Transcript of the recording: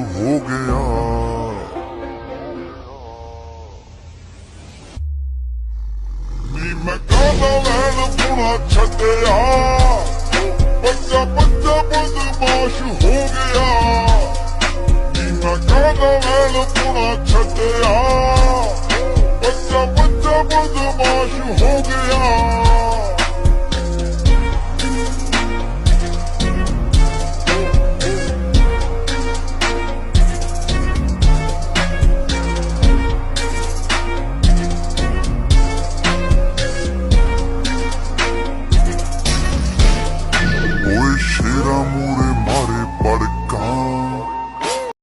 ਹੋ ਗਿਆ। ਨੀ ਮੈਂ ਕਾਹਦਾ ਲੈਣ ਪੁਣਾ ਛੱਡਿਆ, ਬੱਚਾ ਬੱਚਾ ਬਦਮਾਸ਼ ਹੋ ਗਿਆ। ਨੀ ਮੈਂ ਕਾਹਦਾ ਲੈਣ ਪੁਣਾ ਛੱਡਿਆ,